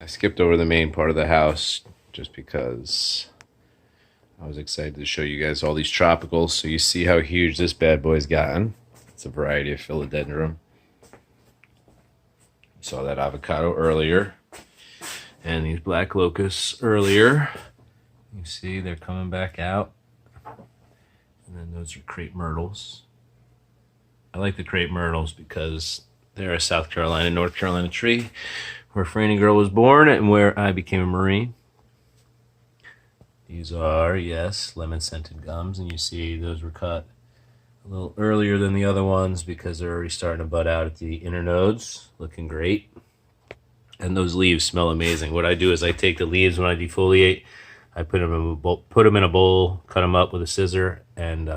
skipped over the main part of the house just because I was excited to show you guys all these tropicals. So you see how huge this bad boy's gotten. It's a variety of philodendron. You saw that avocado earlier, and these black locusts earlier. You see they're coming back out. And then those are crepe myrtles. I like the crepe myrtles because they're a South Carolina, North Carolina tree where Franny Girl was born and where I became a Marine. These are, yes, lemon scented gums, and you see those were cut a little earlier than the other ones because they're already starting to bud out at the inner nodes, looking great. And those leaves smell amazing. What I do is I take the leaves when I defoliate, I put them in a bowl, cut them up with a scissor, and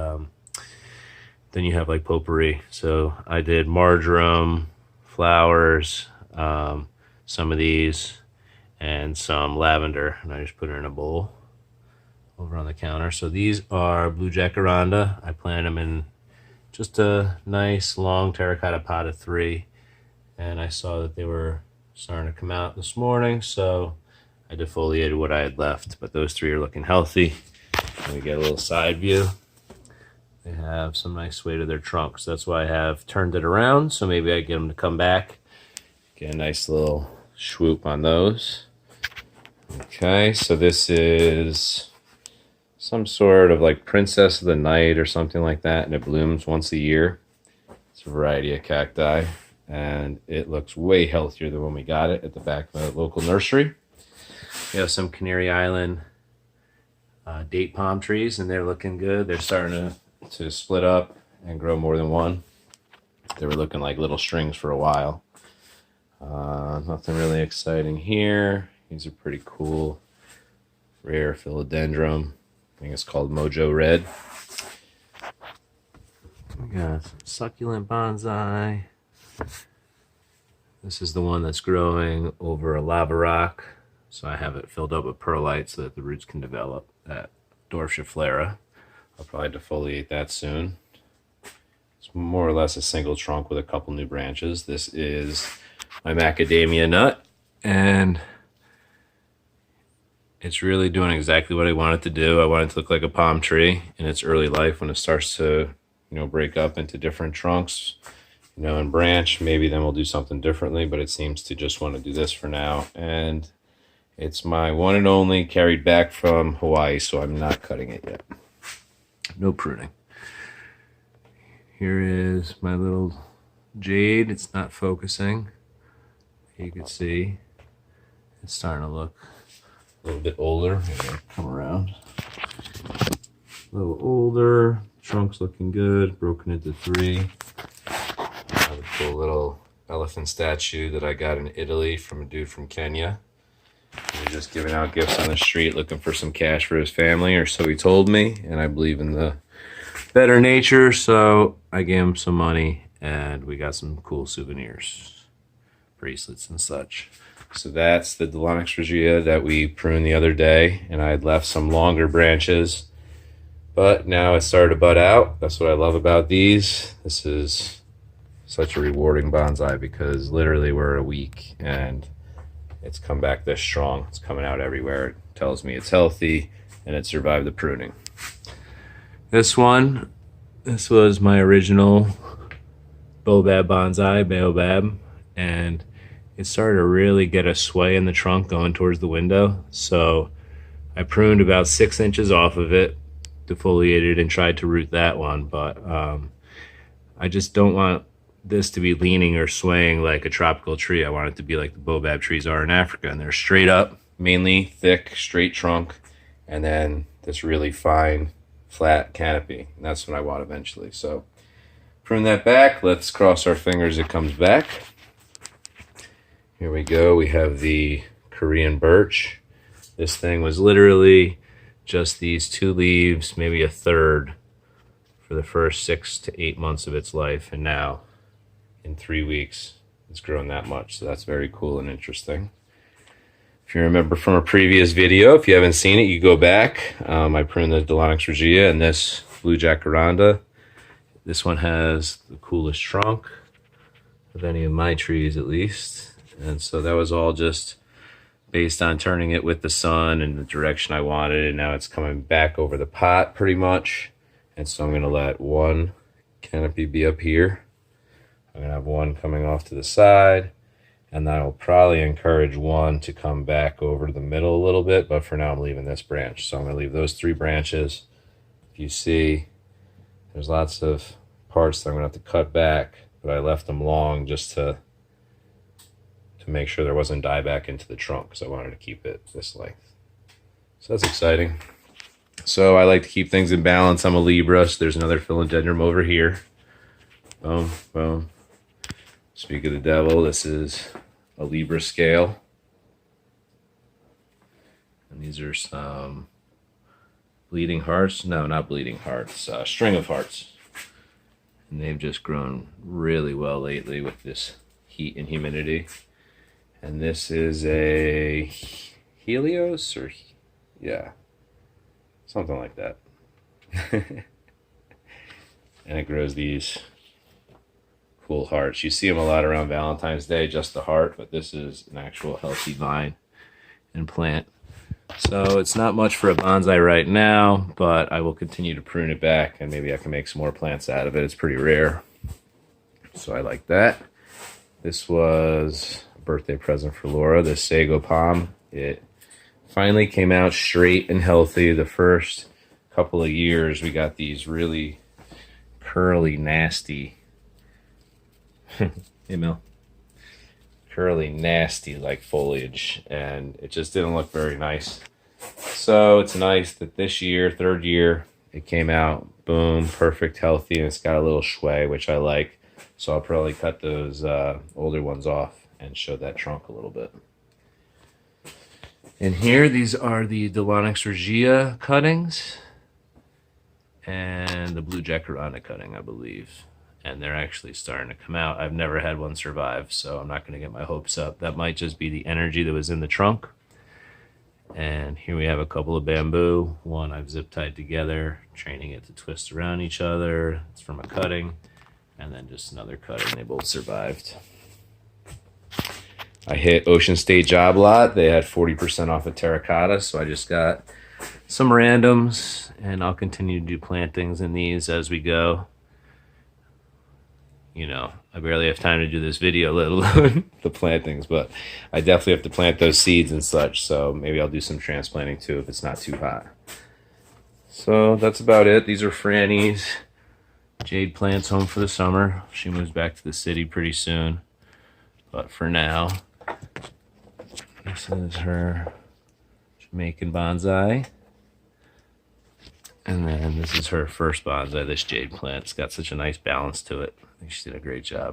then you have like potpourri. So I did marjoram, flowers, some of these, and some lavender, and I just put it in a bowl over on the counter. So these are blue jacaranda. I planted them in just a nice long terracotta pot of 3, and I saw that they were starting to come out this morning, so I defoliated what I had left. But those 3 are looking healthy. And we get a little side view. They have some nice weight to their trunks. That's why I have turned it around, so maybe I get them to come back. Get a nice little swoop on those. Okay, so this is some sort of like Princess of the Night or something like that, and it blooms once a year. It's a variety of cacti, and it looks way healthier than when we got it at the back of the local nursery. We have some Canary Island date palm trees, and they're looking good. They're starting to split up and grow more than one. They were looking like little strings for a while. Nothing really exciting here. These are pretty cool. Rare philodendron. I think it's called Mojo Red. We got some succulent bonsai. This is the one that's growing over a lava rock. So I have it filled up with perlite so that the roots can develop. That Dorschiflera. I'll probably defoliate that soon. It's more or less a single trunk with a couple new branches. This is my macadamia nut, and it's really doing exactly what I want it to do. I want it to look like a palm tree in its early life when it starts to, break up into different trunks, and branch. Maybe then we'll do something differently, but it seems to just want to do this for now. And it's my one and only, carried back from Hawaii, so I'm not cutting it yet. No pruning. Here is my little jade. It's not focusing. You can see it's starting to look a little bit older. Maybe I'll come around. A little older. Trunk's looking good. Broken into 3. Another cool little elephant statue that I got in Italy from a dude from Kenya. He was just giving out gifts on the street looking for some cash for his family, or so he told me. And I believe in the better nature, so I gave him some money, and we got some cool souvenirs, bracelets and such. So that's the Dilonix regia that we pruned the other day, and I had left some longer branches, but now it started to bud out. That's what I love about these. This is such a rewarding bonsai because literally we're a week and it's come back this strong. It's coming out everywhere. It tells me it's healthy and it survived the pruning. This was my original Baobab bonsai, Baobab, and it started to really get a sway in the trunk going towards the window. So I pruned about 6 inches off of it, defoliated, and tried to root that one. But I just don't want this to be leaning or swaying like a tropical tree. I want it to be like the Baobab trees are in Africa, and they're straight up, mainly thick, straight trunk, and then this really fine, flat canopy. And that's what I want eventually. So prune that back. Let's cross our fingers it comes back. Here we go. We have the Korean birch. This thing was literally just these 2 leaves, maybe a third, for the first 6 to 8 months of its life. And now in 3 weeks, it's grown that much. So that's very cool and interesting. If you remember from a previous video, if you haven't seen it, you go back. I pruned the Dilonix regia and this blue jacaranda. This one has the coolest trunk of any of my trees, at least. And so that was all just based on turning it with the sun and the direction I wanted, and now it's coming back over the pot pretty much. And so I'm going to let one canopy be up here. I'm going to have one coming off to the side, and then I'll probably encourage one to come back over to the middle a little bit, but for now I'm leaving this branch. So I'm going to leave those 3 branches. If you see, there's lots of parts that I'm going to have to cut back, but I left them long just to make sure there wasn't dieback into the trunk, because I wanted to keep it this length. So that's exciting. So I like to keep things in balance. I'm a Libra, so there's another philodendron over here. Boom, boom. Speak of the devil, this is a Libra scale. And these are some bleeding hearts. No, not bleeding hearts. String of hearts. And they've just grown really well lately with this heat and humidity. And this is a Helios, or yeah, something like that. And it grows these cool hearts. You see them a lot around Valentine's Day, just the heart, but this is an actual healthy vine and plant. So it's not much for a bonsai right now, but I will continue to prune it back, and maybe I can make some more plants out of it. It's pretty rare, so I like that. This was a birthday present for Laura, this sago palm. It finally came out straight and healthy. The first couple of years we got these really curly, nasty hey Mel, curly, nasty like foliage, and it just didn't look very nice. So it's nice that this year, 3rd year, it came out, boom, perfect, healthy, and it's got a little sway, which I like. So I'll probably cut those older ones off and show that trunk a little bit. And here, these are the Delonix regia cuttings and the blue jacaranda cutting, I believe. And they're actually starting to come out. I've never had one survive, so I'm not going to get my hopes up. That might just be the energy that was in the trunk. And here we have a couple of bamboo. One I've zip tied together, training it to twist around each other. It's from a cutting. And then just another cutting. They both survived. I hit Ocean State Job Lot. They had 40% off of terracotta, so I just got some randoms, and I'll continue to do plantings in these as we go. You know, I barely have time to do this video, let alone the plantings, but I definitely have to plant those seeds and such, so maybe I'll do some transplanting too if it's not too hot. So that's about it. These are Franny's. Jade plants home for the summer. She moves back to the city pretty soon. But for now, this is her Jamaican bonsai. And then this is her first bonsai, this jade plant. It's got such a nice balance to it. I think she did a great job.